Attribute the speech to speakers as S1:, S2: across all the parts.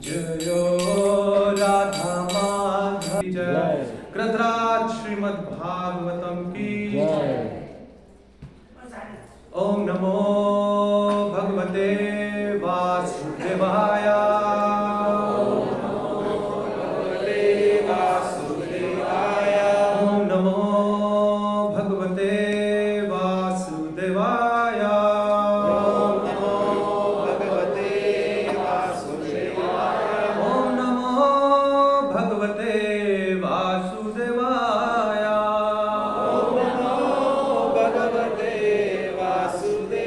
S1: जयो राधा माधव जय। कृतराज श्रीमद् भागवतम की जय। ओम नमो भगवते वासुदेवाय। ओम नमो भगवते वासुदेवाय। ओम नमो भगवते वासुदेवाय। ओम नमो भगवते वासुदेवाय। ओम नमो भगवते वासुदेवाय।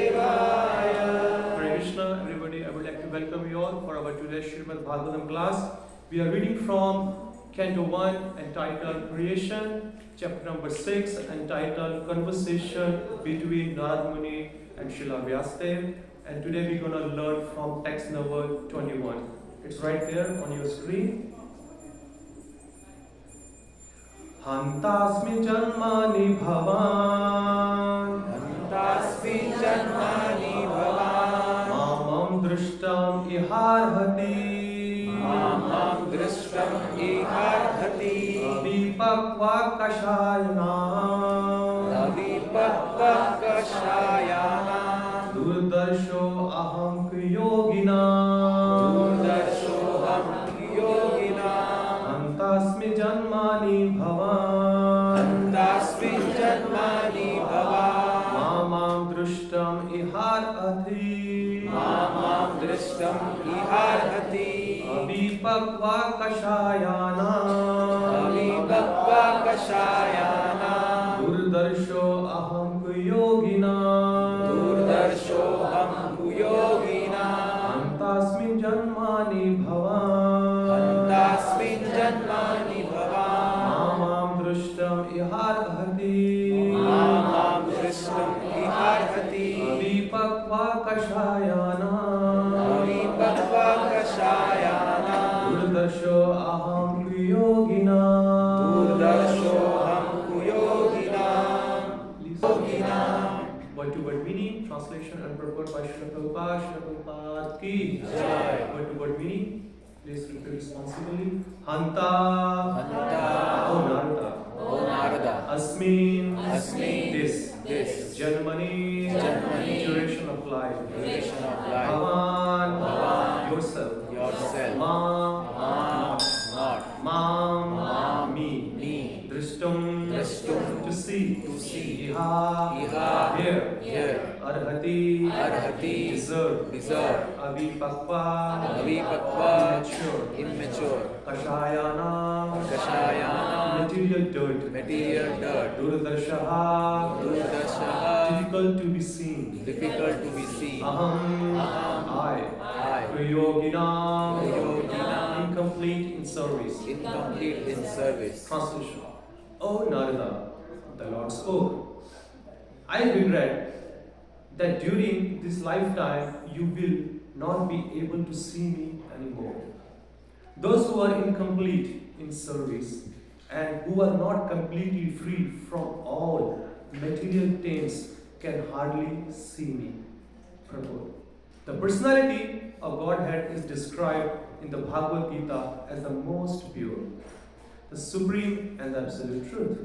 S1: Hare Krishna, everybody. I would like to welcome you all for our today's Srimad Bhagavatam class. We are reading from Canto 1 entitled Creation, chapter number 6 entitled Conversation between Narad Muni and Srila Vyasadeva. And today we're going to learn from text number 21. It's right there on your screen. Hantasmi janmani bhavan.
S2: Hantasmi janmani bhavan.
S1: Mamam drishtam iharhati.
S2: Mamam drishtam iharhati.
S1: Vipakva kashayana.
S2: Avipakva kashayana.
S1: Durdarsho aham yogina.
S2: Durdarshoham yogina.
S1: Hantasmi janmani bhavan.
S2: Hantasmi janmani bhavan.
S1: Mamam drishtam iharhati.
S2: Mamam drishtam iharhati.
S1: Avipakva kashayana.
S2: Avipakva kashayana.
S1: Durdarsho aham yogina.
S2: Durdarshoham yogina.
S1: Hantasmi janmani bhavan.
S2: Hantasmin janmani bhavan.
S1: Mamam drishtam iharhati.
S2: Mamam drishtam iharhati.
S1: Avipakva kashayana.
S2: Avipakva kashayana.
S1: Durdarsho aham yogina.
S2: Durdarshoham yogina. Yogina.
S1: Word to word meaning, translation and purport by Srila Prabhupada. Srila Prabhupada ki
S2: Jai.
S1: Word to word meaning, please repeat responsibly. Hanta.
S2: Hanta.
S1: O Narada.
S2: O Narada.
S1: Asmin.
S2: Asmin.
S1: This. Janmani.
S2: Janmani.
S1: Duration of life.
S2: Duration of life.
S1: Bhavan.
S2: Bhavan.
S1: Yourself.
S2: Yourself.
S1: Ma.
S2: Not.
S1: Mam.
S2: Mam.
S1: Me.
S2: Me.
S1: Drishtum.
S2: Drishtum.
S1: To see.
S2: To see.
S1: Iha.
S2: Iha.
S1: Here.
S2: Here.
S1: Arhati.
S2: Arhati.
S1: Deserve.
S2: Deserve.
S1: Avipakva.
S2: Avipakva.
S1: Immature.
S2: Immature.
S1: Kashayana.
S2: Kashayana.
S1: Material dirt.
S2: Material dirt.
S1: Durdarshaha.
S2: Durdarshaha.
S1: Difficult to be seen.
S2: Difficult to be seen.
S1: Aham. I.
S2: I.
S1: Prayogina.
S2: Prayogina.
S1: Incomplete in service.
S2: Incomplete in service.
S1: Translation. O Narada, the Lord spoke. I regret that during this lifetime you will not be able to see me anymore. Those who are incomplete in service and who are not completely free from all material taints can hardly see me. Purport. The personality of Godhead is described in the Bhagavad Gita as the most pure, the supreme and the absolute truth.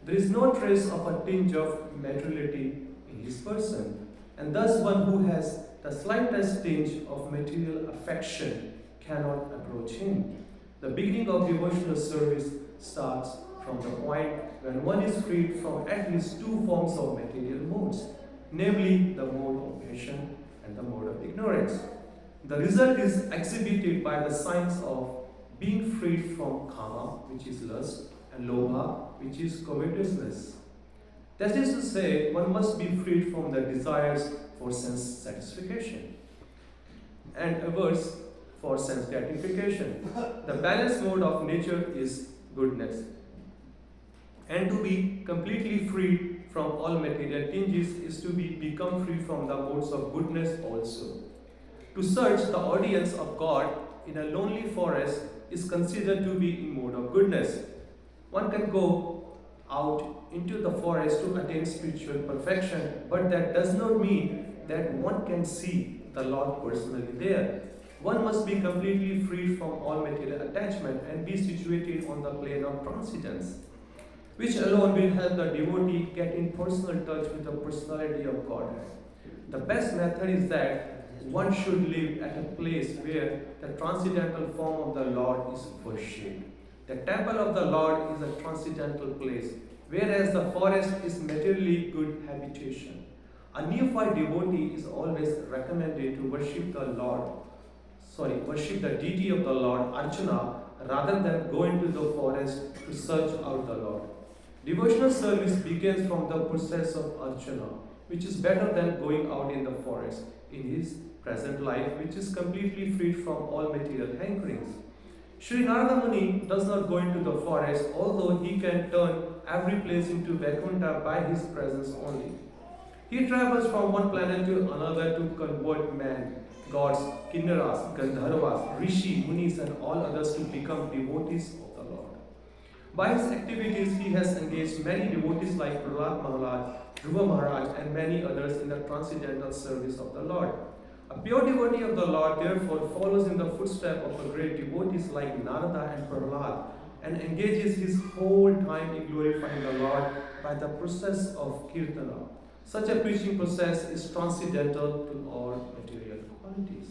S1: There is no trace of a tinge of materiality in his person, and thus one who has the slightest tinge of material affection cannot approach him. The beginning of devotional service starts from the point when one is freed from at least two forms of material modes, namely the mode of passion and the mode of ignorance. The result is exhibited by the signs of being freed from kama, which is lust, and lobha, which is covetousness. That is to say, one must be freed from the desires for sense satisfaction and averse for sense gratification. The balanced mode of nature is goodness. And to be completely free from all material tinges is to become free from the modes of goodness also. To search the audience of God in a lonely forest is considered to be in mode of goodness. One can go out into the forest to attain spiritual perfection, but that does not mean that one can see the Lord personally there. One must be completely freed from all material attachment and be situated on the plane of transcendence, which alone will help the devotee get in personal touch with the personality of God. The best method is that one should live at a place where the transcendental form of the Lord is worshipped. The temple of the Lord is a transcendental place, whereas the forest is materially good habitation. A neophyte devotee is always recommended to worship the deity of the Lord, Archana, rather than go into the forest to search out the Lord. Devotional service begins from the process of Archana, which is better than going out in the forest in his present life, which is completely freed from all material hankerings. Sri Narada Muni does not go into the forest, although he can turn every place into Vaikuntha by his presence only. He travels from one planet to another to convert man, gods, kinnaras, gandharvas, rishi, munis, and all others to become devotees of the Lord. By his activities, he has engaged many devotees like Prahlad Maharaj, Dhruva Maharaj, and many others in the transcendental service of the Lord. A pure devotee of the Lord, therefore, follows in the footsteps of the great devotees like Narada and Prahlad and engages his whole time in glorifying the Lord by the process of Kirtana. Such a preaching process is transcendental to all material qualities.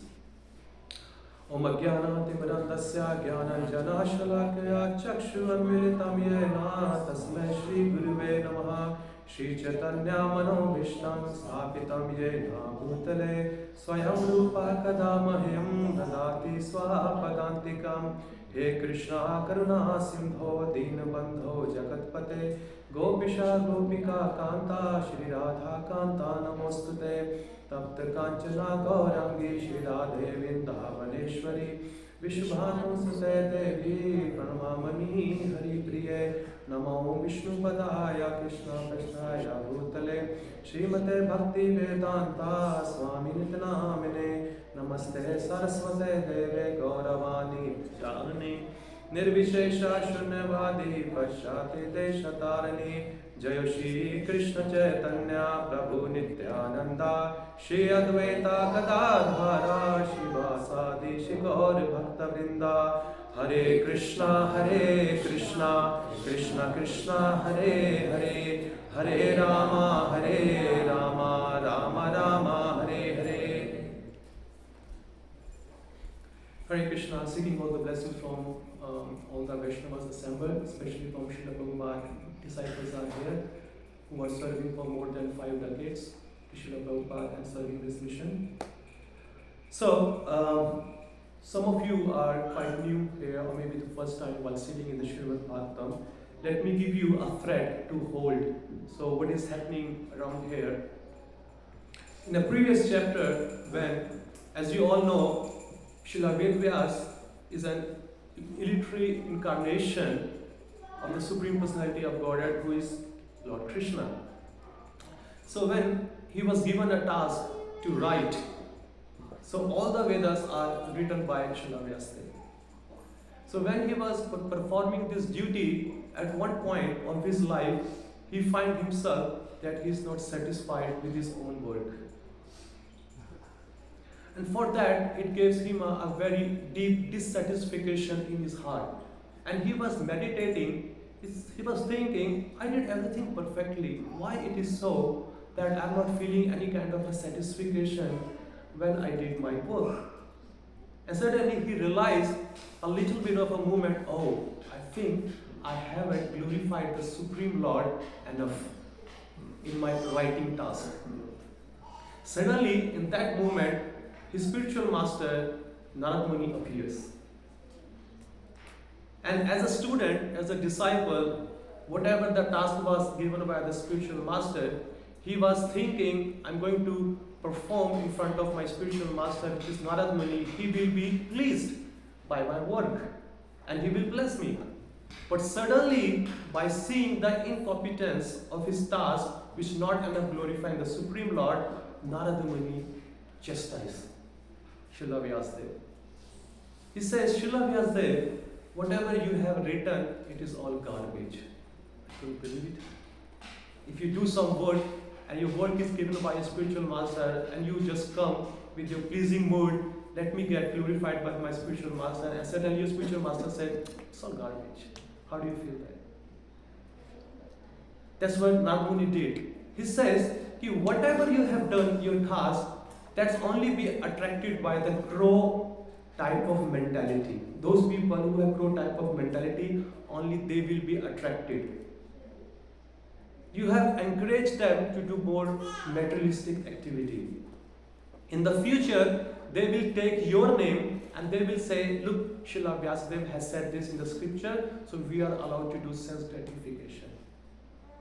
S1: Om Ajnanatimirandasya Jnananjana Shalakaya Chakshunmilitam Yena Tasmai Shri Guruve Namaha Shri Chaitanya Mano Vishnan Sthapitam Yena Bhutale Swayam Rupa Kadamahyam Dadati Swapadantikam He Krishna Karuna Sindho Dinabandho Jagatpate Gopisha Gopika Kanta Shri Radha Kanta Namostute Tapta Kanchana Gaurangi Shri Radhe Vrindavaneshwari Vishbhanu Sute Devi Pranamamani Hari Priye Namo Vishnu Padaya Krishna Krishnaya Bhutale Srimate Bhakti Vedanta Swami Nityanamine Namaste Saraswate Deve Gauravani Janani Nirvishesha Shunyavadi Pashyati Deshatarani Jayo Shri Krishna Chaitanya Prabhu Nityananda Shri Advaita Gadadhara Shivasadi Shikor Bhakta Vrinda Hare Krishna Krishna Krishna Hare Hare Hare Rama Rama Rama Hare Hare. Hare Krishna, seeking all the blessings from all the Vaishnavas assembled, especially from Srila Prabhupada. Disciples are here who are serving for more than 5 decades to Srila Prabhupada and serving this mission. So, some of you are quite new here, or maybe the first time while sitting in the Srimad Bhagavatam. Let me give you a thread to hold. So, what is happening around here? In the previous chapter, when, as you all know, Srila Vedvyas is an illiterate incarnation of the Supreme Personality of Godhead, who is Lord Krishna. So when he was given a task to write, so all the Vedas are written by Srila Vyasdev. So when he was performing this duty, at one point of his life, he finds himself that he is not satisfied with his own work. And for that, it gives him a very deep dissatisfaction in his heart. And he was meditating, he was thinking, I did everything perfectly. Why it is so that I'm not feeling any kind of a satisfaction when I did my work? And suddenly he realized a little bit of a moment, oh, I think I haven't glorified the Supreme Lord enough in my writing task. Suddenly, in that moment, his spiritual master, Narad Muni, appears. And as a student, as a disciple, whatever the task was given by the spiritual master, he was thinking, I'm going to perform in front of my spiritual master, which is Narad Muni. He will be pleased by my work and he will bless me. But suddenly, by seeing the incompetence of his task, which not enough glorifying the Supreme Lord, Narad Muni chastised Srila Vyasdev. He says, Srila Vyasdev, whatever you have written, it is all garbage. I couldn't believe it. If you do some work and your work is given by a spiritual master and you just come with your pleasing mood let me get glorified by my spiritual master. And suddenly your spiritual master said, it's all garbage. How do you feel that? That's what Nagmuni did. He says, whatever you have done, your task, that's only be attracted by the crow type of mentality. Those people who have crow type of mentality, only they will be attracted. You have encouraged them to do more materialistic activity. In the future, they will take your name and they will say, look, Srila Vyasadeva has said this in the scripture, so we are allowed to do sense gratification.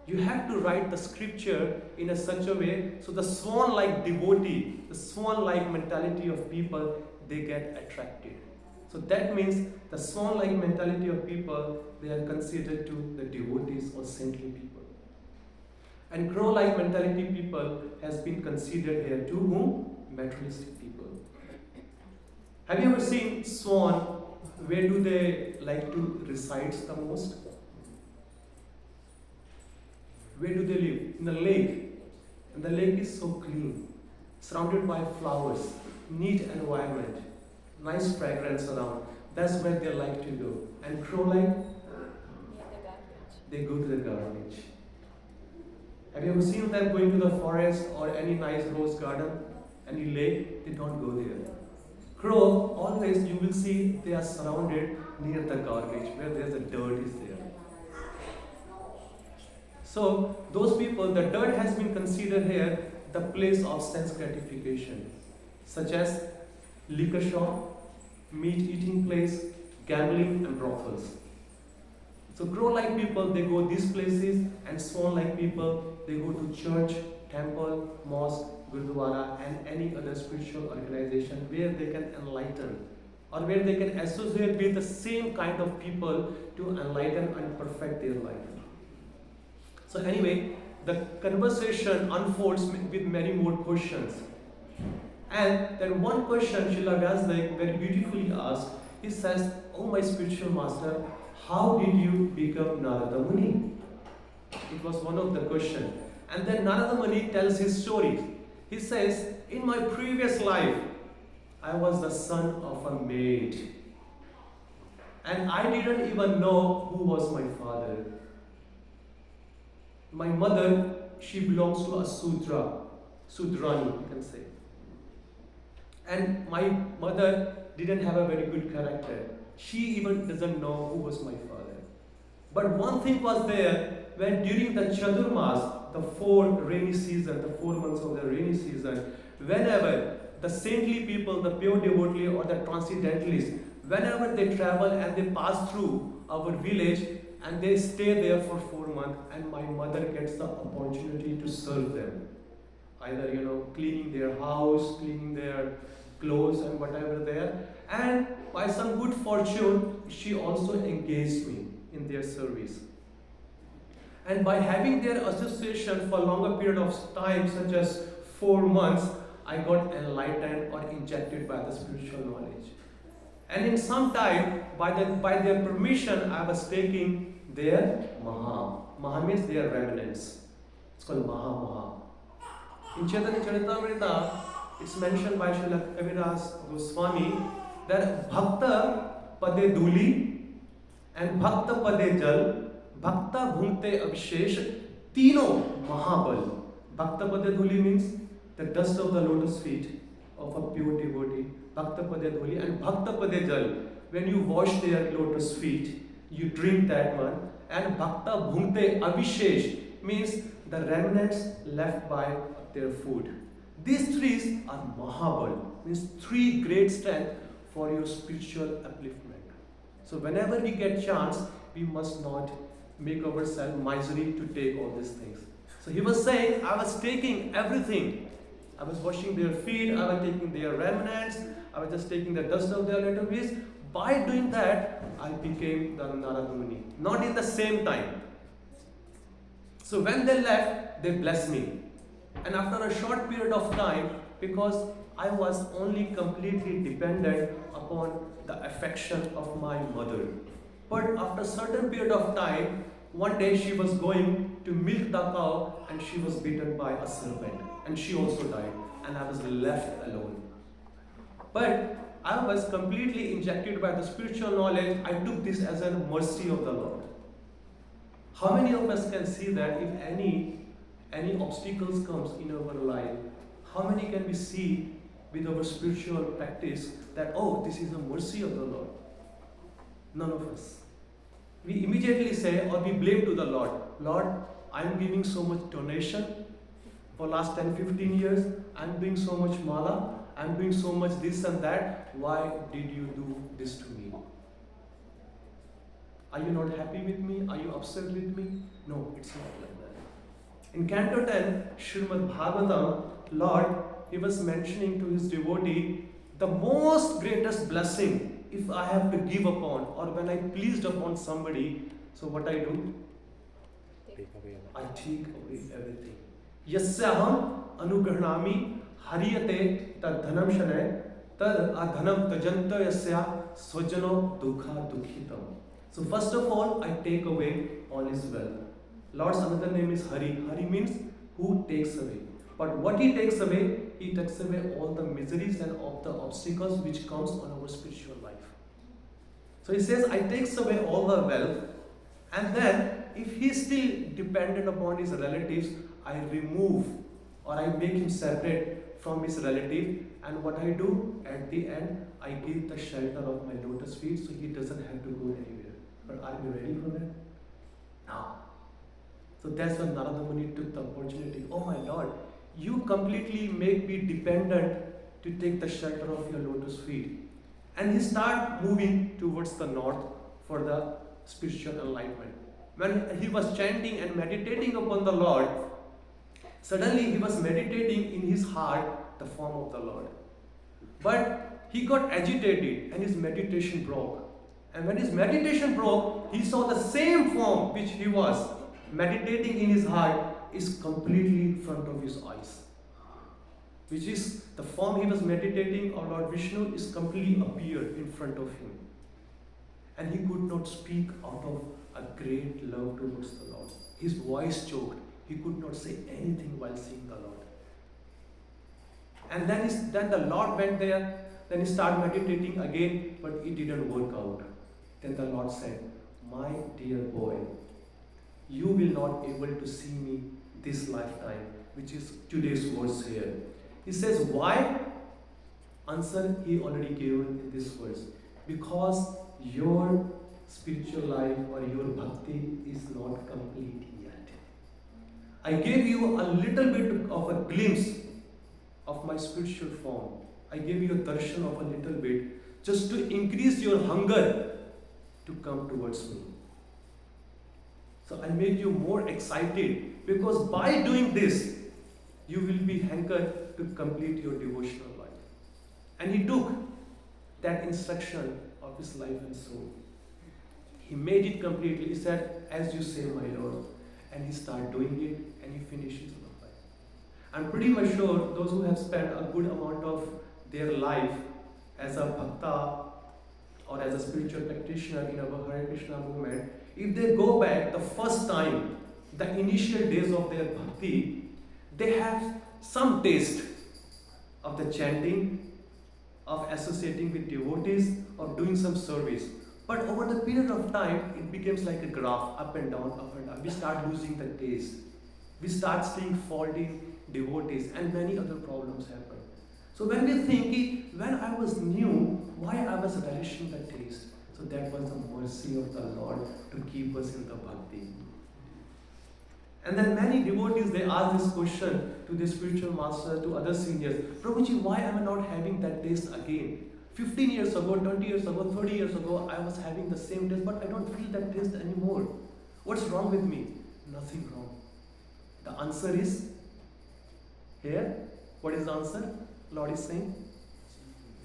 S1: You have to write the scripture in a such a way so the swan-like devotee, the swan-like mentality of people, they get attracted. So that means the swan-like mentality of people, they are considered to the devotees or saintly people. And crow-like mentality people has been considered here to whom? Materialistic people. Have you ever seen swan? Where do they like to reside the most? Where do they live? In the lake. And the lake is so clean, surrounded by flowers, neat environment, nice fragrance around. That's where they like to go. And crow-like, they go to the garbage. Have you ever seen them going to the forest or any nice rose garden, any lake? They don't go there. Crow, always you will see they are surrounded near the garbage, where there's a dirt is there. So those people, the dirt has been considered here the place of sense gratification, such as liquor shop, meat eating place, gambling and brothels. So crow-like people, they go these places, and swan-like people, they go to church, temple, mosque, gurdwara and any other spiritual organization where they can enlighten or where they can associate with the same kind of people to enlighten and perfect their life. So anyway, the conversation unfolds with many more questions. And then one question Srila Vyasdev very beautifully asked, he says, oh my spiritual master, how did you become Narada Muni? It was one of the questions. And then Narada Muni tells his story. He says, in my previous life, I was the son of a maid. And I didn't even know who was my father. My mother, she belongs to a Sudrani, you can say. And my mother didn't have a very good character. She even doesn't know who was my father. But one thing was there, when during the Chaturmas, the 4 rainy season, the 4 months of the rainy season, whenever the saintly people, the pure devotee or the transcendentalists, whenever they travel and they pass through our village and they stay there for 4 months, and my mother gets the opportunity to serve them. Either, cleaning their house, cleaning their clothes and whatever there. And by some good fortune, she also engaged me in their service. And by having their association for a longer period of time, such as 4 months, I got enlightened or injected by the spiritual knowledge. And in some time, by their permission, I was taking their Maha. Maha means their remnants. It's called Maha. In Chaitanya Charitamrita, it's mentioned by Srila Kaviraj Goswami that Bhakta Pade Duli and Bhakta Pade Jal, Bhakta Bhunte Abhishesh, Tino Mahabal. Bhakta Pade Duli means the dust of the lotus feet of a pure devotee. Bhakta Pade Duli and Bhakta Pade Jal. When you wash their lotus feet, you drink that one. And Bhakta Bhunte Abhishesh means the remnants left by their food. These 3 are Mahabal, means 3 great strength for your spiritual upliftment. So whenever we get chance, we must not make ourselves miserly to take all these things. So he was saying, I was taking everything. I was washing their feet, I was taking their remnants, I was just taking the dust of their little ways. By doing that, I became the Narada Muni. Not in the same time. So when they left, they blessed me. And after a short period of time, because I was only completely dependent upon the affection of my mother. But after a certain period of time, one day she was going to milk the cow and she was bitten by a serpent. And she also died. And I was left alone. But I was completely injected by the spiritual knowledge. I took this as a mercy of the Lord. How many of us can see that if any obstacles comes in our life, how many can we see with our spiritual practice that, oh, this is a mercy of the Lord? None of us. We immediately say or we blame to the Lord. Lord, I'm giving so much donation for last 10-15 years. I'm doing so much mala. I'm doing so much this and that. Why did you do this to me? Are you not happy with me? Are you upset with me? No, it's not like that. In Canto 10, Srimad Bhagavatam, Lord, he was mentioning to his devotee, the most greatest blessing, if I have to give upon, or when I pleased upon somebody, so what I do? I take away everything. Yasyaham anugrahnami hariyate tad dhanam shanay tad adhanam tajanta yasya swajano dukha dukhitam. So first of all, I take away all his wealth. Lord's another name is Hari. Hari means who takes away. But what he takes away all the miseries and all the obstacles which comes on our spiritual life. So he says, I takes away all the wealth, and then if he is still dependent upon his relatives, I remove or I make him separate from his relative, and what I do at the end, I give the shelter of my lotus feet so he doesn't have to go anywhere. But are you ready for that? No. So that's when Narada Muni took the opportunity. Oh my Lord, you completely make me dependent to take the shelter of your lotus feet. And he started moving towards the north for the spiritual enlightenment. When he was chanting and meditating upon the Lord, suddenly he was meditating in his heart the form of the Lord. But he got agitated and his meditation broke. And when his meditation broke, he saw the same form which he was meditating in his heart is completely in front of his eyes. Which is the form he was meditating, or Lord Vishnu is completely appeared in front of him. And he could not speak out of a great love towards the Lord. His voice choked. He could not say anything while seeing the Lord. And then the Lord went there. Then he started meditating again, but it didn't work out. Then the Lord said, my dear boy, you will not able to see me this lifetime, which is today's verse here. He says, why? Answer he already gave in this verse. Because your spiritual life or your bhakti is not complete yet. I gave you a little bit of a glimpse of my spiritual form. I gave you a darshan of a little bit just to increase your hunger to come towards me. So I made you more excited, because by doing this, you will be hankered to complete your devotional life. And he took that instruction of his life and soul. He made it completely. He said, as you say, my Lord. And he started doing it, and he finished his life. I'm pretty much sure those who have spent a good amount of their life as a bhakta or as a spiritual practitioner in our Hare Krishna movement, if they go back the first time, the initial days of their bhakti, they have some taste of the chanting, of associating with devotees, of doing some service. But over the period of time, it becomes like a graph, up and down, up and down. We start losing the taste. We start seeing faulty devotees, and many other problems happen. So when we think, when I was new, why I was relishing the taste? So that was the mercy of the Lord to keep us in the bhakti. And then many devotees, they ask this question to the spiritual master, to other seniors, Prabhuji, why am I not having that taste again? 15 years ago, 20 years ago, 30 years ago, I was having the same taste, but I don't feel that taste anymore. What's wrong with me? Nothing wrong. The answer is here. What is the answer? Lord is saying,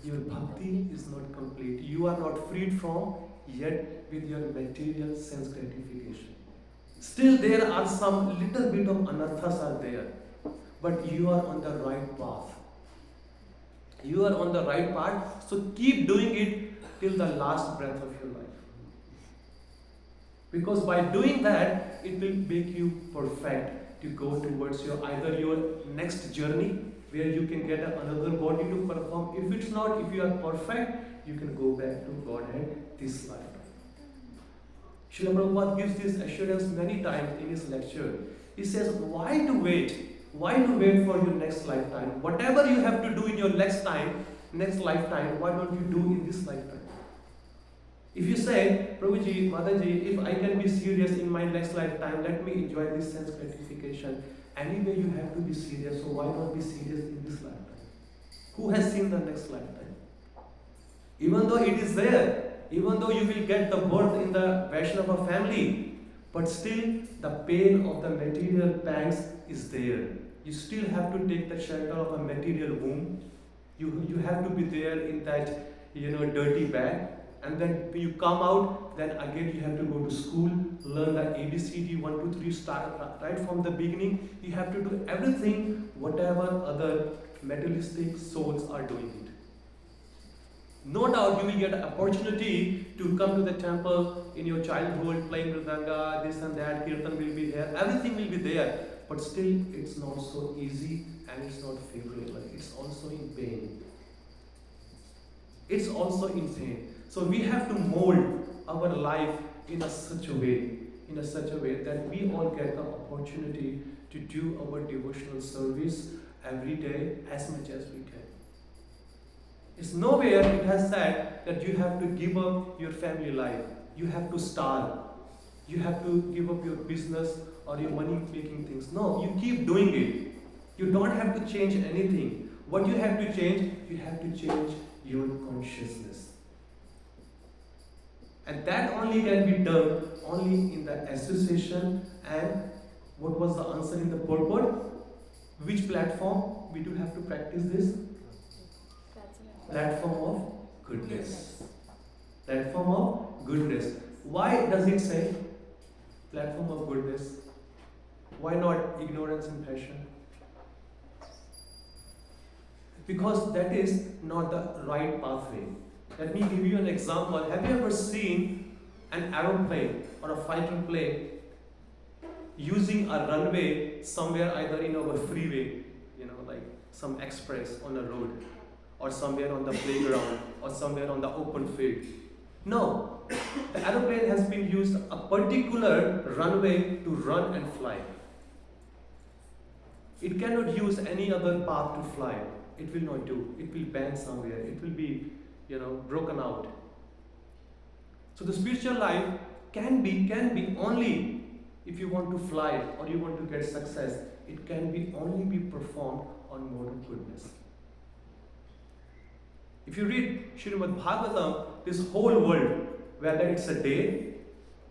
S1: your bhakti is not complete. You are not freed from yet with your material sense gratification. Still there are some little bit of anarthas are there, but you are on the right path. You are on the right path, so keep doing it till the last breath of your life. Because by doing that, it will make you perfect to go towards your either your next journey where you can get another body to perform. If it's not, if you are perfect, you can go back to Godhead this lifetime. Srila Prabhupada gives this assurance many times in his lecture. He says, why to wait? Why to wait for your next lifetime? Whatever you have to do in your next lifetime, why don't you do in this lifetime? If you say, Prabhuji, Mataji, if I can be serious in my next lifetime, let me enjoy this sense gratification. Anyway, you have to be serious, so why not be serious in this lifetime? Who has seen the next lifetime? Even though it is there, even though you will get the birth in the Vaishnava family, but still the pain of the material pangs is there. You still have to take the shelter of a material womb. You have to be there in that dirty bag. And then when you come out, then again you have to go to school, learn the ABCD 1, 2, 3, start right from the beginning. You have to do everything whatever other materialistic souls are doing it. No doubt you will get an opportunity to come to the temple in your childhood, playing Mridanga, this and that, Kirtan will be there, everything will be there. But still, it's not so easy and it's not favorable. It's also in pain. It's also in pain. So we have to mold our life in such a way that we all get the opportunity to do our devotional service every day as much as we can. It's nowhere it has said that you have to give up your family life. You have to starve. You have to give up your business or your money-making things. No, you keep doing it. You don't have to change anything. What you have to change, you have to change your consciousness. And that only can be done only in the association. And what was the answer in the purport? Which platform we do have to practice this? Platform of goodness. Platform of goodness. Why does it say platform of goodness? Why not ignorance and passion? Because that is not the right pathway. Let me give you an example. Have you ever seen an aeroplane or a fighter plane using a runway somewhere either in our freeway, like some express on a road, or somewhere on the playground, or somewhere on the open field? No. The aeroplane has been used a particular runway to run and fly. It cannot use any other path to fly. It will not do. It will bend somewhere. It will be, broken out. So the spiritual life can be only if you want to fly or you want to get success. It can be only be performed on mode of goodness. If you read Srimad Bhagavatam, this whole world, whether it's a day,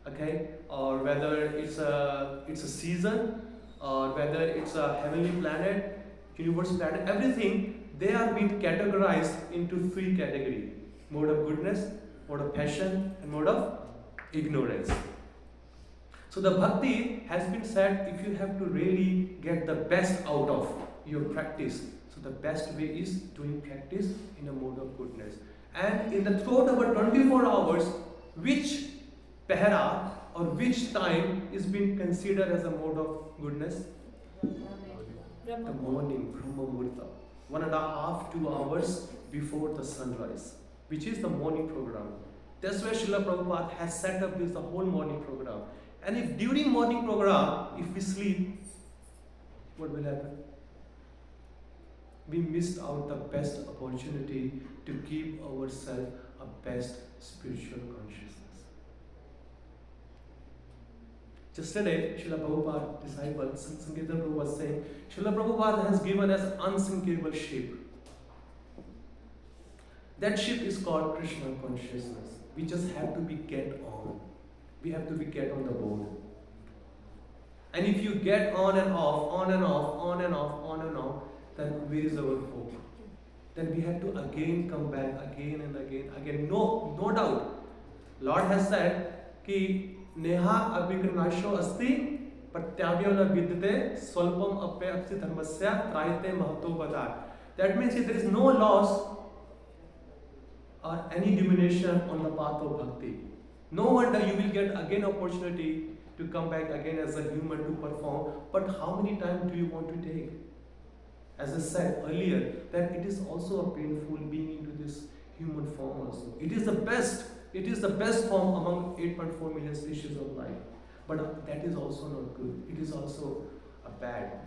S1: okay, or whether it's a season, or whether it's a heavenly planet, universe planet, everything, they are being categorized into 3 categories: mode of goodness, mode of passion, and mode of ignorance. So the bhakti has been said, if you have to really get the best out of your practice, so the best way is doing practice in a mode of goodness. And in the throughout our 24 hours, which pehara or which time is being considered as a mode of goodness? The morning, Brahma Muhurta. 1.5 to 2 hours before the sunrise, which is the morning program. That's where Srila Prabhupada has set up the whole morning program. And if during morning program, if we sleep, what will happen? We missed out the best opportunity to give ourselves a best spiritual consciousness. Yesterday, Srila Prabhupada, disciple, Sankirtan Prabhu was saying, Srila Prabhupada has given us unsinkable ship. That ship is called Krishna consciousness. We just have to be get on. We have to be get on the board. And if you get on and off, on and off, on and off, on and off, then where is our hope? Then we have to again come back, again and again. No doubt. Lord has said, कि नेहा अभिक्रमशो अस्ति प्रत्याव्यो न विद्यते स्वल्पम अप्य अपि धर्मस्य त्रायते Mahato Badar. That means there is no loss or any diminution on the path of bhakti. No wonder you will get again opportunity to come back again as a human to perform. But how many times do you want to take? As I said earlier, that it is also a painful being into this human form also. It is the best form among 8.4 million species of life. But that is also not good. It is also a bad.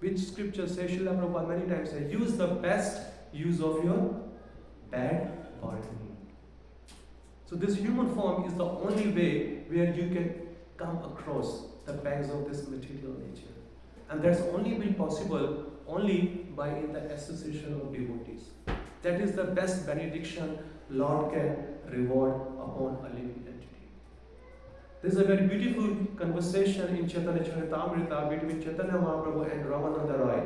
S1: Which scripture says, Srila Prabhupada many times says, use the best use of your bad body. So this human form is the only way where you can come across the bags of this material nature. And that's only been possible only by in the association of devotees. That is the best benediction Lord can reward upon a living entity. There is a very beautiful conversation in Chaitanya Charitamrita between Chaitanya Mahaprabhu and Ramananda Roy.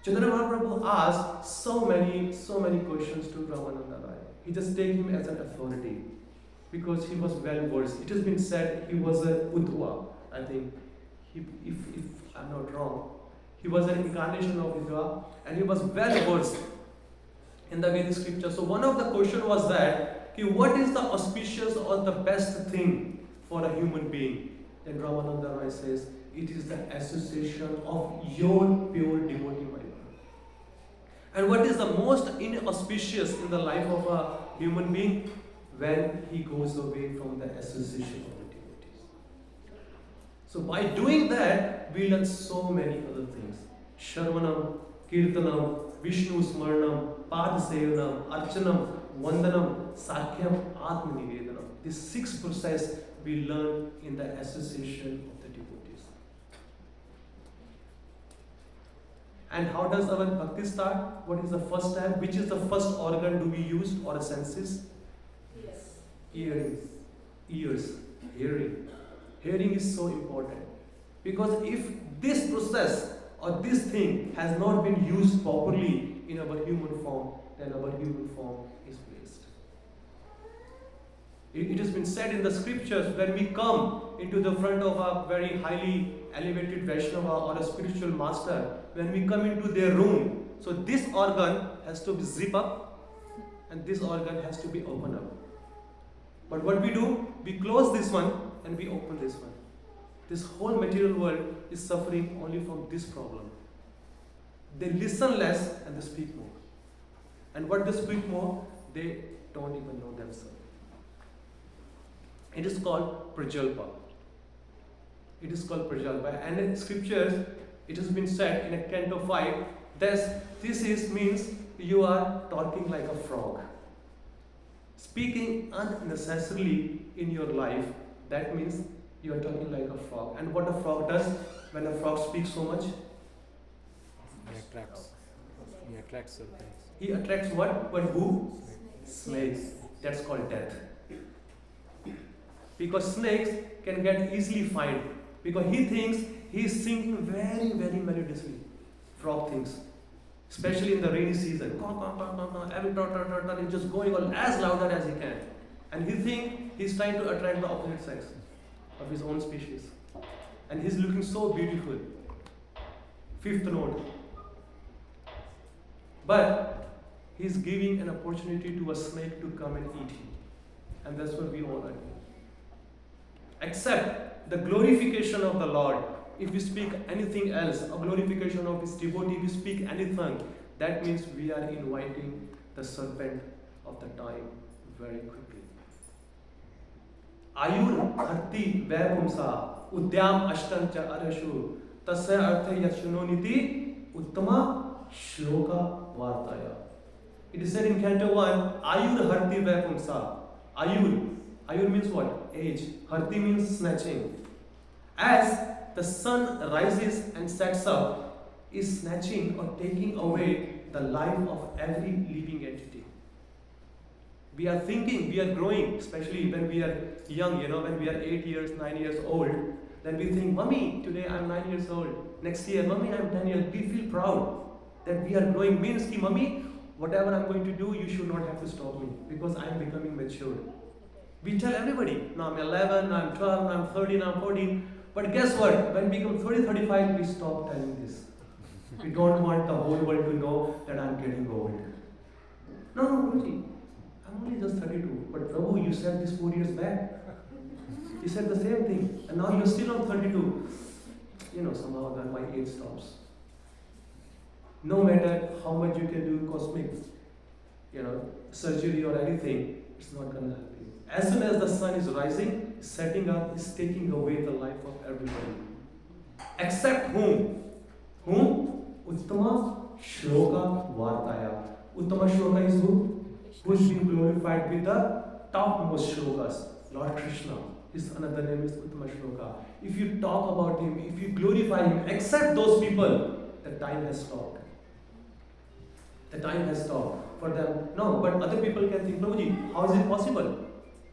S1: Chaitanya Mahaprabhu asked so many questions to Ramananda Roy. He just take him as an authority because he was well versed. It has been said he was a Uddhava. I think, if I'm not wrong, he was an incarnation of Uddhava and he was well versed in the Vedic scripture. So one of the questions was that, what is the auspicious or the best thing for a human being? Then Ramananda Roy says, it is the association of your pure devotee mind. And what is the most inauspicious in the life of a human being? When he goes away from the association of the devotees. So by doing that, we learn so many other things. Shravanam, Kirtanam, Vishnu Smaranam, Padsevanam, Archanam, Vandanam, Sakhyam, Atmanivedanam. These 6 process we learn in the association of the devotees. And how does our bhakti start? What is the first step? Which is the first organ do we use or senses? Yes. Ears. Hearing. Hearing is so important. Because if this process or this thing has not been used properly in our human form, then our human form is waste. It has been said in the scriptures, when we come into the front of a very highly elevated Vaishnava or a spiritual master, when we come into their room, so this organ has to be zip up and this organ has to be open up. But what we do, we close this one and we open this one. This whole material world is suffering only from this problem. They listen less and they speak more. And what they speak more, they don't even know themselves. It is called prajalpa. It is called prajalpa. And in scriptures, it has been said in a canto 5, this means you are talking like a frog. Speaking unnecessarily in your life, that means you are talking like a frog. And what a frog does when a frog speaks so much?
S2: He attracts serpents.
S1: He attracts what? But who? Snakes. That's called death. Because snakes can get easily fined. Because he thinks he is singing very, very melodiously. Frog thinks. Especially in the rainy season. Every is just going on as louder as he can. And he thinks he's trying to attract the opposite sex of his own species. And he's looking so beautiful. 5th note. But he's giving an opportunity to a snake to come and eat him. And that's what we all are doing. Except the glorification of the Lord. If we speak anything else, a glorification of his devotee, we speak anything, that means we are inviting the serpent of the time very quickly. Ayur arti vaipumsa udyam ashtancha arashu tasya artha yashunoniti uttama shloka vartaya. It is said in Canto 1, Ayur harti vaipumsa. Ayur means what? Age. Harti means snatching. As the sun rises and sets up, is snatching or taking away the life of every living entity. We are thinking, we are growing, especially when we are young, when we are 8 years, 9 years old, then we think, Mommy, today I'm 9 years old. Next year, Mommy, I'm 10 years. We feel proud that we are growing. Means ki, Mommy, whatever I'm going to do, you should not have to stop me because I'm becoming mature. We tell everybody, now I'm 11, now I'm 12, now I'm 13, now I'm 14. But guess what? When we become 30, 35, we stop telling this. We don't want the whole world to know that I'm getting old. No, Guruji, I'm only just 32. But Prabhu, you said this 4 years back. You said the same thing. And now you're still on 32. Somehow that my age stops. No matter how much you can do cosmic, surgery or anything, it's not going to help you. As soon as the sun is rising, setting up, is taking away the life of everybody. Except whom? Whom? Uttama Shloka Vartaya. Uttama Shloka is who? Who is being glorified with the topmost shlokas. Lord Krishna. His another name is Uttama Shloka. If you talk about him, if you glorify him, except those people, the time has stopped. The time has stopped for them. No, but other people can think, Prabhuji, how is it possible?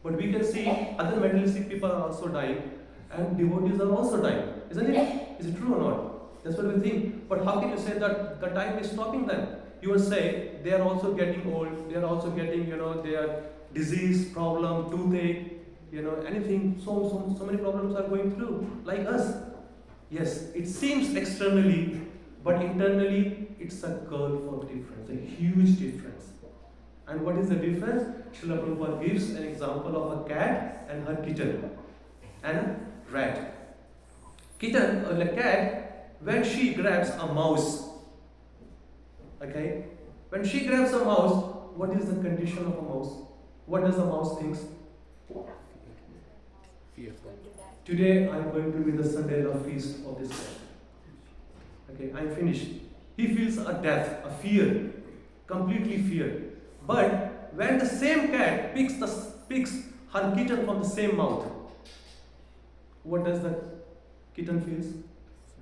S1: But we can see other materialistic people are also dying and devotees are also dying. Isn't it? Is it true or not? That's what we think. But how can you say that the time is stopping them? You will say they are also getting old, they are also getting, their disease, problem, toothache, anything. So many problems are going through, like us. Yes, it seems externally, but internally it's a curve of difference, a huge difference. And what is the difference? Srila Prabhupada gives an example of a cat and her kitten and a rat. Kitten or the cat, when she grabs a mouse, okay? When she grabs a mouse, what is the condition of a mouse? What does the mouse think?
S2: Fearful.
S1: Today I am going to be the Sunday love feast of this cat. Okay, I am finished. He feels a death, a fear, completely fear. But when the same cat picks her kitten from the same mouth, what does the kitten feels?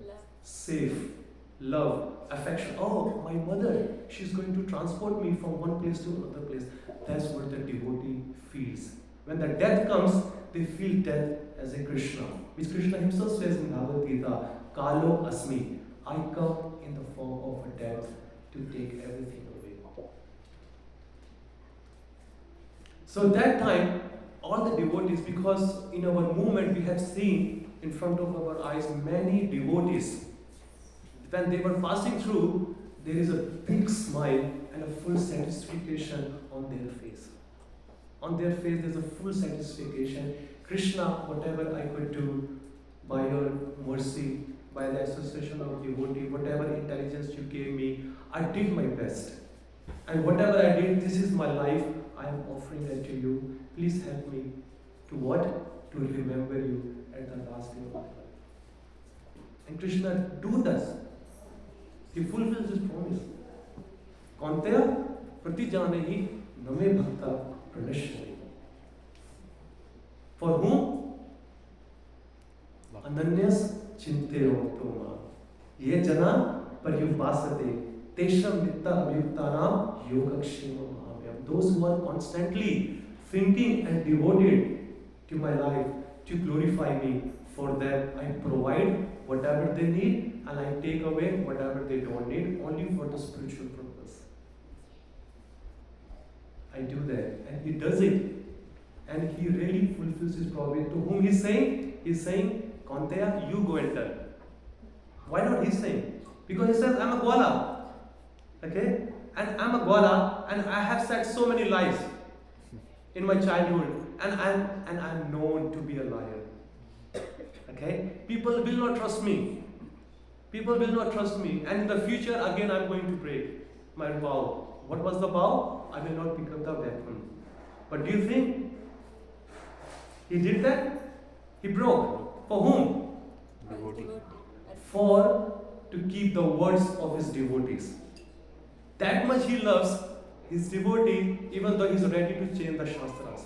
S3: Love.
S1: Safe, love, affection. Oh, my mother, she's going to transport me from one place to another place. That's what the devotee feels. When the death comes, they feel death as a Krishna, which Krishna himself says in Bhagavad Gita, Kalo Asmi, I come in the form of a death to take everything away. So that time, all the devotees, because in our movement we have seen in front of our eyes many devotees. When they were passing through, there is a big smile and a full satisfaction on their face. On their face there is a full satisfaction. Krishna, whatever I could do by your mercy, by the association of devotee, whatever intelligence you gave me, I did my best. And whatever I did, this is my life, I am offering it to you. Please help me to what? To remember you at the last day of my life. And Krishna does. He fulfills his promise. Kaunteya pratijanehi name bhakta pranashyati. For whom? Ananyas chinteo toma. Ye jana paryupasate tesham nitta abhyuktanam yogakshema mahamyam. Those who are constantly thinking and devoted to my life, to glorify me, for them I provide whatever they need and I take away whatever they don't need, only for the spiritual purpose. I do that, and he does it, and he really fulfills his promise. To whom he's saying? He's saying, Kaunteya, you go and tell. Why not he's saying? Because he says, I'm a Gwala. Okay? And I'm a Gwala, and I have said so many lies in my childhood, and I'm known to be a liar. Okay? People will not trust me. People will not trust me. And in the future, again, I'm going to break my vow. What was the vow? I will not become the weapon. But do you think he did that? He broke. For whom?
S2: Devotee.
S1: For to keep the words of his devotees. That much he loves his devotee, even though he's ready to change the Shastras.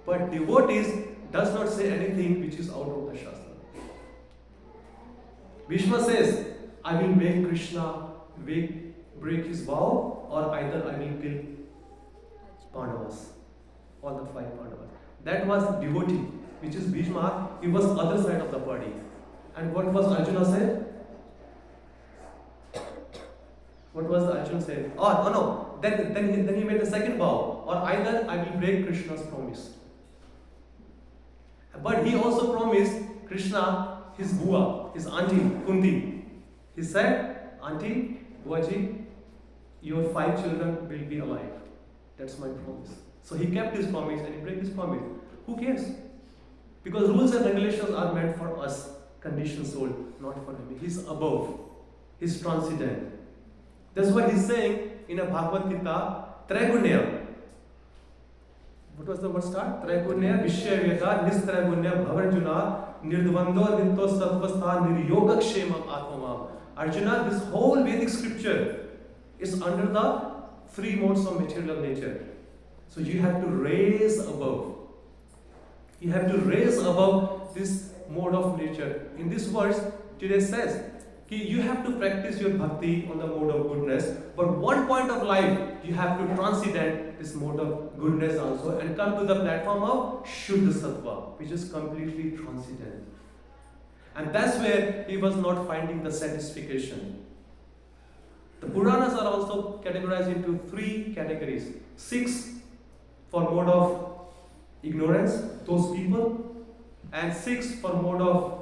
S1: But devotees does not say anything which is out of the Shastra. Bhishma says, I will make Krishna break his vow, or either I will kill Pandavas, all the 5 Pandavas. That was devotee, which is Bhishma. He was other side of the party. And what was Arjuna said? What was Arjuna said? Oh no. Then he made the second vow, or either I will break Krishna's promise. But he also promised Krishna his Bua, his auntie Kunti. He said, Auntie, Buaji, your 5 children will be alive. That's my promise. So he kept his promise and he broke his promise. Who cares? Because rules and regulations are meant for us, conditioned soul, not for him. He's above. He's transcendent. That's why he's saying in a Bhagavad Gita, Traigunya. What was the word start? Traigunya, Vishya Nistraigunya, Bhavarjuna, Nirdvando, Nitto Satvastha, Niryogakshemam Atmamam. Arjuna, this whole Vedic scripture is under the three modes of material nature. So you have to raise above. You have to raise above this mode of nature. In this verse, today says, you have to practice your bhakti on the mode of goodness, but one point of life, you have to transcend this mode of goodness also and come to the platform of Shuddha Sattva, which is completely transcendent. And that's where he was not finding the satisfaction. The Puranas are also categorized into three categories. 6 for mode of ignorance, those people, and 6 for mode of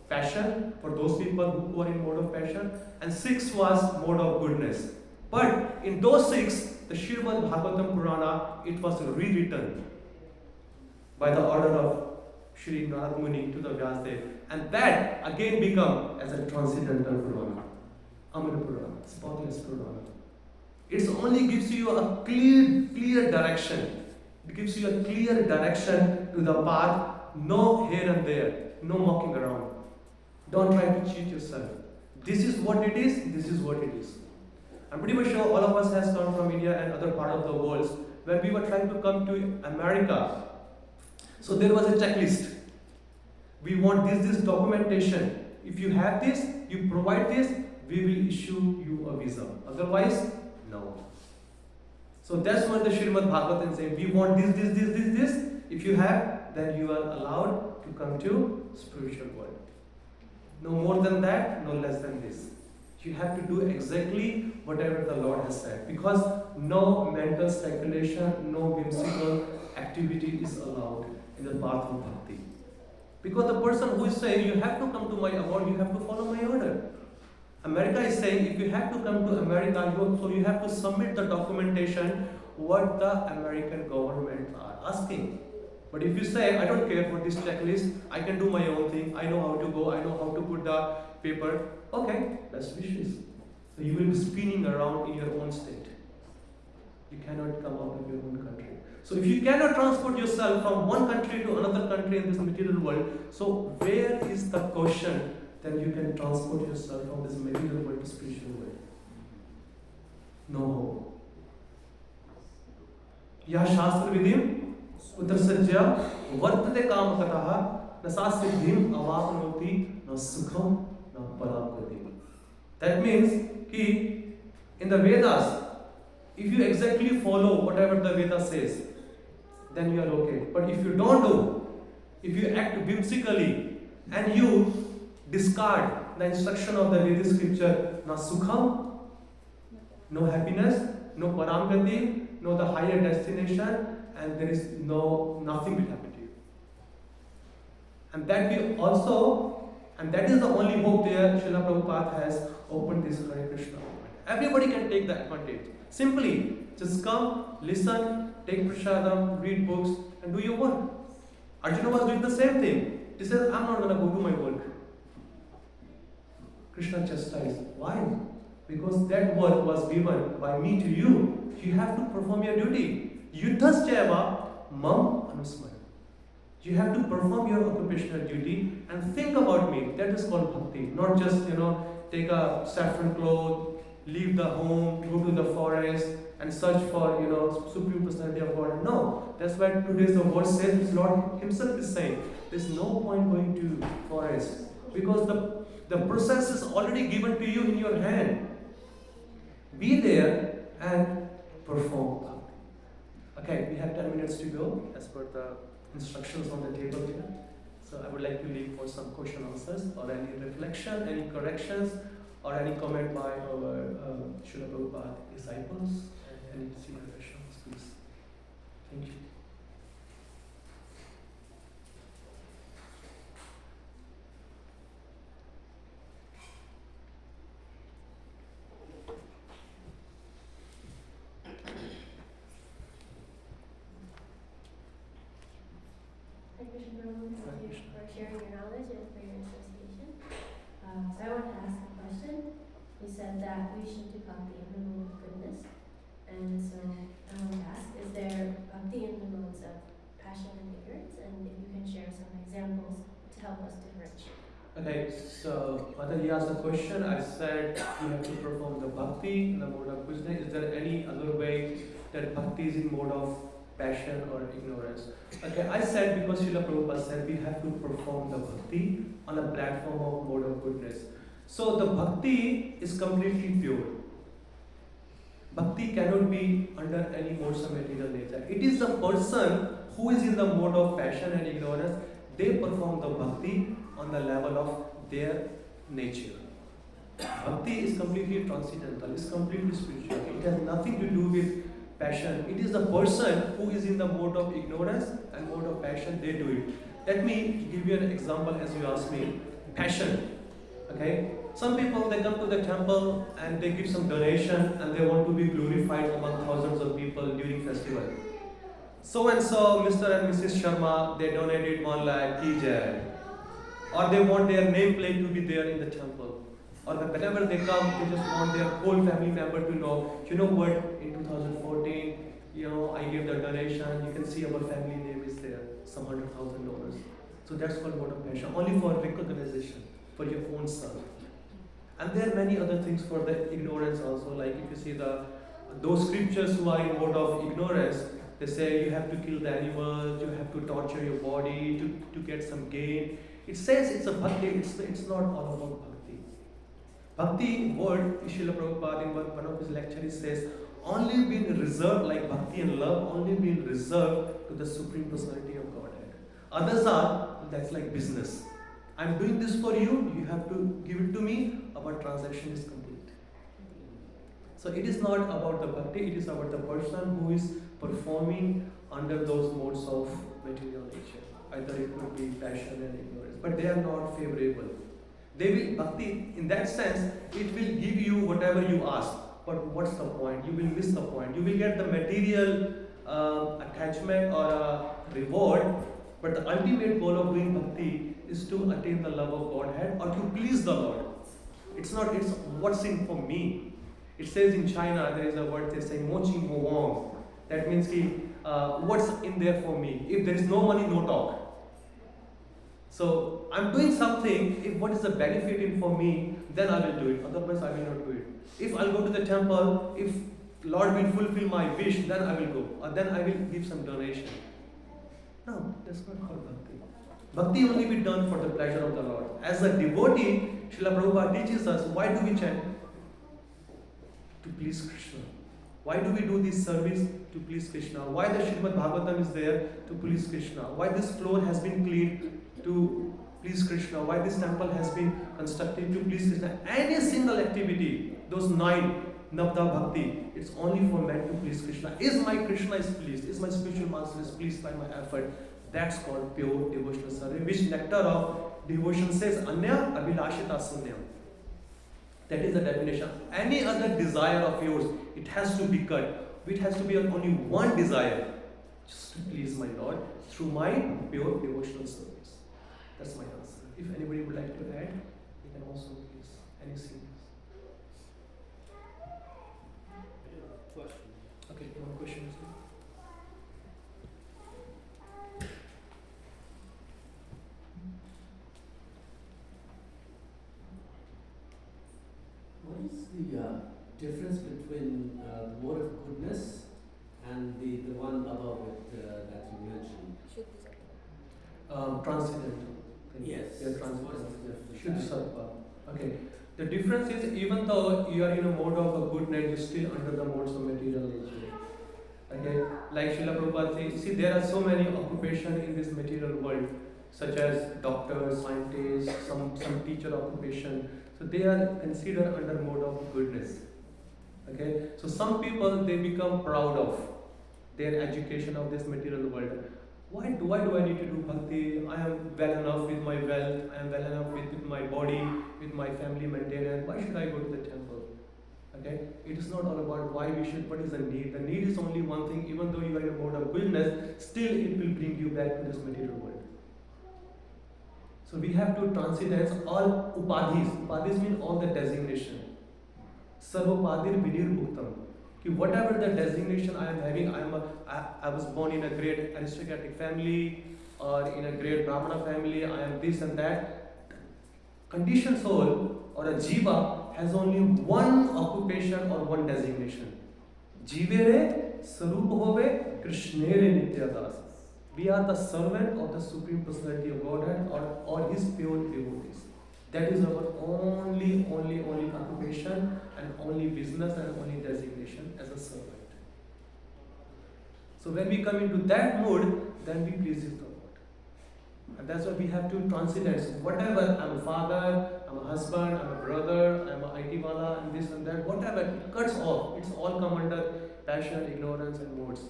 S1: passion, for those people who are in mode of passion, and 6 was mode of goodness. But in those 6, the Srimad Bhagavatam Purana, it was rewritten by the order of Sri Narad Muni to the Vyasdev, and that again become as a transcendental Purana, Amar Purana, spotless Purana. It only gives you a clear direction. It gives you a clear direction to the path, no here and there, no mocking around. Don't try to cheat yourself. This is what it is, this is what it is. I'm pretty much sure all of us has come from India and other part of the world when we were trying to come to America. So there was a checklist. We want this documentation. If you have this, you provide this, we will issue you a visa. Otherwise, no. So that's what the Srimad Bhagavatam is saying. We want this. If you have, then you are allowed to come to spiritual world. No more than that, no less than this. You have to do exactly whatever the Lord has said. Because no mental speculation, no whimsical activity is allowed in the path of bhakti. Because the person who is saying, you have to come to my award, you have to follow my order. America is saying, if you have to come to America, you have to submit the documentation what the American government are asking. But if you say, I don't care for this checklist, I can do my own thing, I know how to go, I know how to put the paper, okay, best wishes. So you will be spinning around in your own state. You cannot come out of your own country. So if you cannot transport yourself from one country to another country in this material world, so where is the question that you can transport yourself from this material world to spiritual world? No hope. Yah Shastra Vidim Uttarsajya Vartate Kamakataha Nasasiddhim Avapnoti Na Sukham Na Parapati. That means ki in the Vedas, if you exactly follow whatever the Veda says, then you are okay. But if you don't do, if you act whimsically and you discard the instruction of the Vedic scripture, na sukham, no happiness, no paramgati, no the higher destination, and there is nothing will happen to you. And that is the only hope there. Srila Prabhupada has opened this Hare Krishna movement. Everybody can take the advantage. Simply, just come, listen, take prasadam, read books, and do your work. Arjuna was doing the same thing. He says, I'm not going to go do my work. Krishna chastised. Why? Because that work was given by me to you. You have to perform your duty. Yuddhascheva mam anusmara. You have to perform your occupational duty and think about me. That is called bhakti. Not just, take a saffron cloth, leave the home, go to the forest and search for, Supreme Personality of God. No. That's why today's the word says, Lord Himself is saying, there's no point going to forest. Because the process is already given to you in your hand. Be there and perform. Okay, we have 10 minutes to go as per the instructions on the table here. So I would like to leave for some question answers or any reflection, any corrections, or any comment by our Srila Prabhupada disciples, and any senior questions, please. Thank you.
S3: Thank you for sharing your knowledge and for your association. So I want to ask a question. You said that we should do bhakti in the mode of goodness. And so I want to ask, is there bhakti in the modes of passion and ignorance? And if you can share some examples to help us differentiate.
S1: Okay, so Mother, you asked a question. I said you have to perform the bhakti in the mode of goodness. Is there any other way that bhakti is in mode of passion or ignorance? Okay, I said because Srila Prabhupada said we have to perform the bhakti on a platform of mode of goodness. So the bhakti is completely pure. Bhakti cannot be under any modes of material nature. It is the person who is in the mode of passion and ignorance, they perform the bhakti on the level of their nature. Bhakti is completely transcendental, it's completely spiritual. It has nothing to do with passion. It is the person who is in the mode of ignorance and mode of passion, they do it. Let me give you an example as you asked me. Passion. Okay? Some people, they come to the temple and they give some donation and they want to be glorified among thousands of people during festival. So and so, Mr. and Mrs. Sharma, they donated 1 lakh, ki jai. Or they want their nameplate to be there in the temple. Or whenever they come, they just want their whole family member to know, you know what, in 2014, I gave the donation, you can see our family name is there, some $100,000. So that's called mode of passion, only for recognition, for your own self. And there are many other things for the ignorance also, like if you see those scriptures who are in mode of ignorance, they say you have to kill the animals, you have to torture your body to get some gain. It says it's a bhakti, it's not all about bhakti. Bhakti word, Srila Prabhupada in one of his lectures says, only been reserved, like bhakti and love, only been reserved to the Supreme Personality of Godhead. Others are, that's like business. I'm doing this for you, you have to give it to me, our transaction is complete. So it is not about the bhakti, it is about the person who is performing under those modes of material nature. Either it could be passion and ignorance, but they are not favorable. They will, bhakti, in that sense, it will give you whatever you ask. But what's the point? You will miss the point. You will get the material attachment or a reward, but the ultimate goal of doing bhakti is to attain the love of Godhead or to please the Lord. It's not, it's what's in for me. It says in China, there is a word they say, mochi mo wong. That means what's in there for me? If there is no money, no talk. So I'm doing something, if what is the benefit in for me, then I will do it. Otherwise I will not do it. If I'll go to the temple, if Lord will fulfill my wish, then I will go. Or then I will give some donation. No, that's not called bhakti. Bhakti only be done for the pleasure of the Lord. As a devotee, Srila Prabhupada teaches us, why do we chant? To please Krishna. Why do we do this service? To please Krishna. Why the Srimad Bhagavatam is there? To please Krishna. Why this floor has been cleaned? To please Krishna. Why this temple has been constructed? To please Krishna. Any single activity, those 9 Navda Bhakti, it's only for men to please Krishna. Is my Krishna is pleased? Is my spiritual master is pleased by my effort? That's called pure devotional service, which nectar of devotion says, Anya Abhilashita Sunyam. That is the definition. Any other desire of yours, it has to be cut. It has to be only one desire, just to please my Lord through my pure devotional service. That's my answer. If anybody would like to add, you can also please. Anything else?
S2: Question.
S1: Okay, one question.
S4: What is the difference between the mode of goodness and the one above it that you mentioned?
S1: Transcendental.
S4: Yes.
S1: They are
S4: What is
S1: transcendental.
S4: the difference?
S1: Shuddha Sattva. Okay. The difference is even though you are in a mode of a good night, you are still under the modes of material nature. Okay. Like Srila Prabhupada says, see there are so many occupations in this material world, such as doctors, scientists, some teacher occupation. So they are considered under mode of goodness. Okay. So some people they become proud of their education of this material world. Why do I need to do bhakti? I am well enough with my wealth, I am well enough with my body, with my family maintenance. Why should I go to the temple? Okay? It is not all about why we should, what is the need. The need is only one thing, even though you are in a mode of goodness, still it will bring you back to this material world. So we have to transcend all upadhis. Upadhis mean all the designation. Sarvapadir Vinir कि whatever the designation I am having, I was born in a great aristocratic family or in a great Brahmana family, I am this and that. Conditioned soul or a jiva has only one occupation or one designation. Jivere Sarup Hove Krishnere Nityadas. We are the servant of the Supreme Personality of Godhead or His pure devotees. That is our only occupation and only business and only designation as a servant. So when we come into that mood, then we please the Lord. And that's why we have to transcend. So whatever, I'm a father, I'm a husband, I'm a brother, I'm a IT wala, and this and that, whatever, it cuts off. It's all come under passion, ignorance, and modes.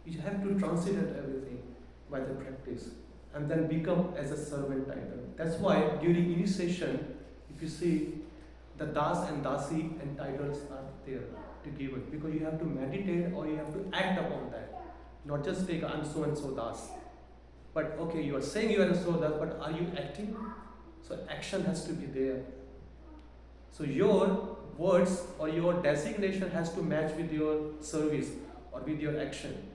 S1: You have to transcend everything by the practice and then become as a servant title. That's why during initiation, if you see, the Das and Dasi and titles are there to give it because you have to meditate or you have to act upon that. Not just take I'm so and so Das. But okay, you are saying you are so Das, but are you acting? So action has to be there. So your words or your designation has to match with your service or with your action.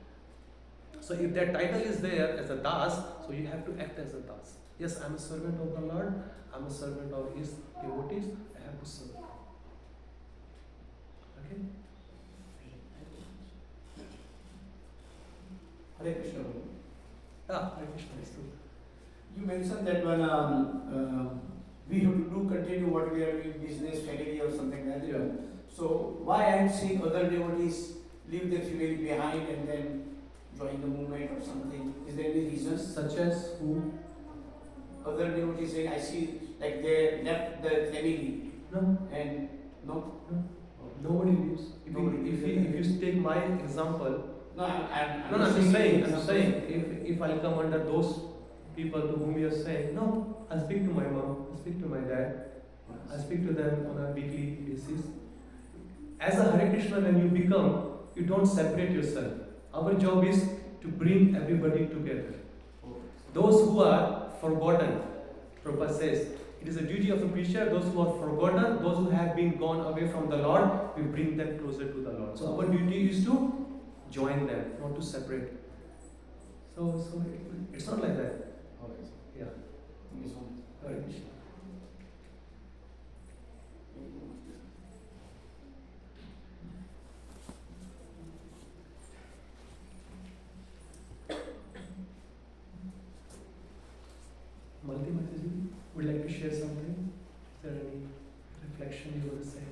S1: So if that title is there as a Das, so you have to act as a Das. Yes, I'm a servant of the Lord, I'm a servant of His devotees, I have to serve. Okay?
S2: Hare Krishna.
S1: Hare Krishna is true.
S2: You mentioned that when we have to do continue what we are doing, business, family or something like that.
S1: Yeah.
S2: So why I am seeing other devotees leave their family behind and then join the movement or something? Is there any reason?
S1: Such as who?
S2: Other devotees saying I see like they left their family
S1: No.
S2: and no.
S1: Nobody leaves.
S2: Nobody
S1: If
S2: leaves.
S1: you take my example,
S2: No, I'm
S1: I'm just saying,
S2: example.
S1: if I come under those people to whom you are saying, no, I speak to my mom, I speak to my dad, I speak to them on a weekly basis. As a Hare Krishna, when you become, you don't separate yourself. Our job is to bring everybody together. Those who are forgotten, Prabhupada says, it is a duty of the preacher, those who are forgotten, those who have been gone away from the Lord, we bring them closer to the Lord. So our duty is to join them, not to separate. So it's not like that.
S2: Okay.
S1: Yeah.
S2: Thank you so much.
S1: Hare Krishna. Malti Mataji, would like to share something? Is there any reflection you want to say?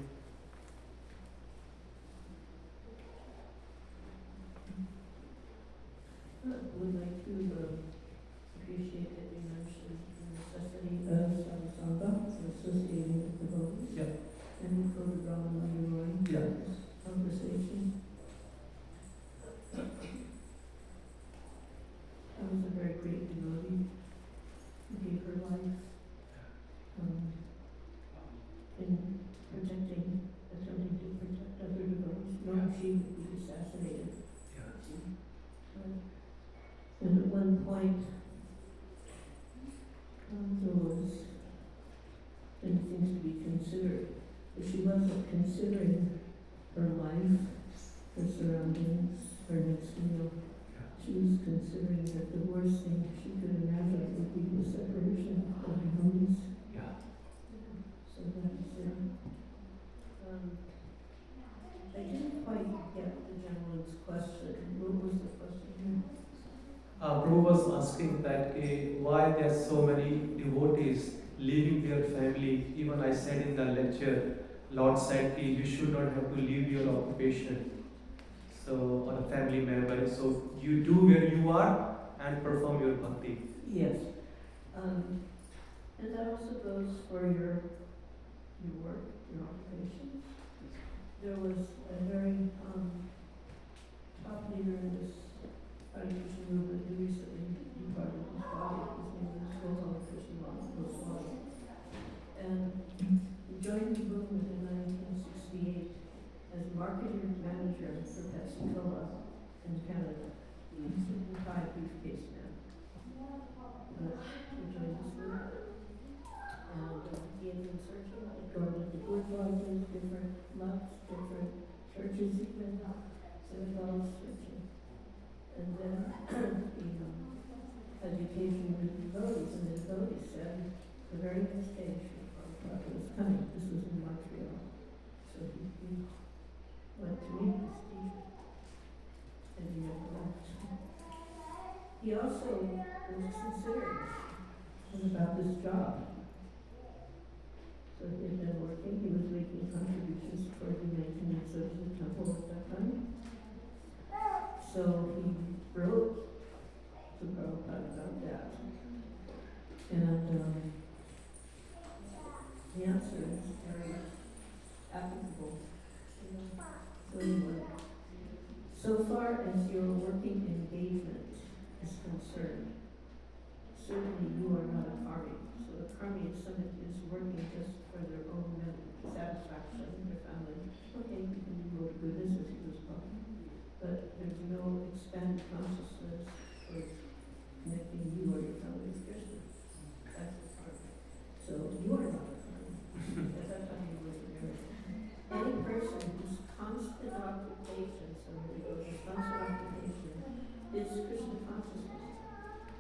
S5: Would like to appreciate that you mentioned the necessity of sadhusanga for associating with devotees.
S1: Yeah.
S5: And for the Brahman underlying
S1: Yeah.
S5: this conversation. I was a very great devotee who gave her life in protecting, attempting to protect other devotees, knowing she would be assassinated. And at one point, there was many things to be considered, but she wasn't considering her life, her surroundings, her next meal. She was considering that the worst thing she could imagine would be the separation of devotees.
S1: Yeah.
S5: So that's I didn't quite get the gentleman's question. What was the question?
S1: Prabhu was asking that why there are so many devotees leaving their family. Even I said in the lecture, Lord said you should not have to leave your occupation. So, or a family member. So you do where you are and perform your bhakti.
S5: Yes. And that also goes for your work, your occupation. There was a very top leader in this Hare Krishna movement who recently departed his body. His name was Gopal Krishna Goswami. And he joined the movement in 1968 as marketing manager for Pepsi-Cola in Canada. He's a retired briefcase man. But he joined this movement. And he had been searching, he joined the good lodges, education with devotees, and the devotees said the very next day Prabhupada was coming. This was in Montreal. So he went to meet this teacher, and he never left. He also was considering about this job. So he had been working, he was making contributions toward the maintenance of the temple at that time. So he wrote to Prabhupada about that. And the answer is very applicable. So anyway, so far as your working engagement is concerned, certainly you are not a karmi. So the karmi is someone who is working just for their own satisfaction in their family. Okay, you can go to goodness as he was talking, but there's no expanded consciousness for connecting you or your family with Krishna. That's the karmi. So you are not a karmi. That's how you work in marriage. Any person whose constant occupation, somebody goes, constant occupation is Krishna consciousness.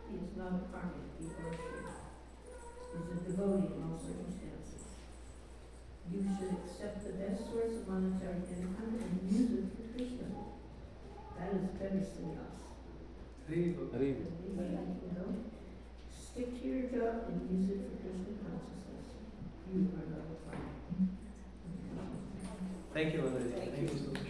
S5: He is not a karmi, he or she is a devotee in all circumstances. You should accept the best source of monetary income and use it for Krishna. That is better sannyas.
S4: Hare
S5: You know, stick to your job and use it for Krishna consciousness. You are not a karmi.
S1: Thank you, Mother. Thank you so much.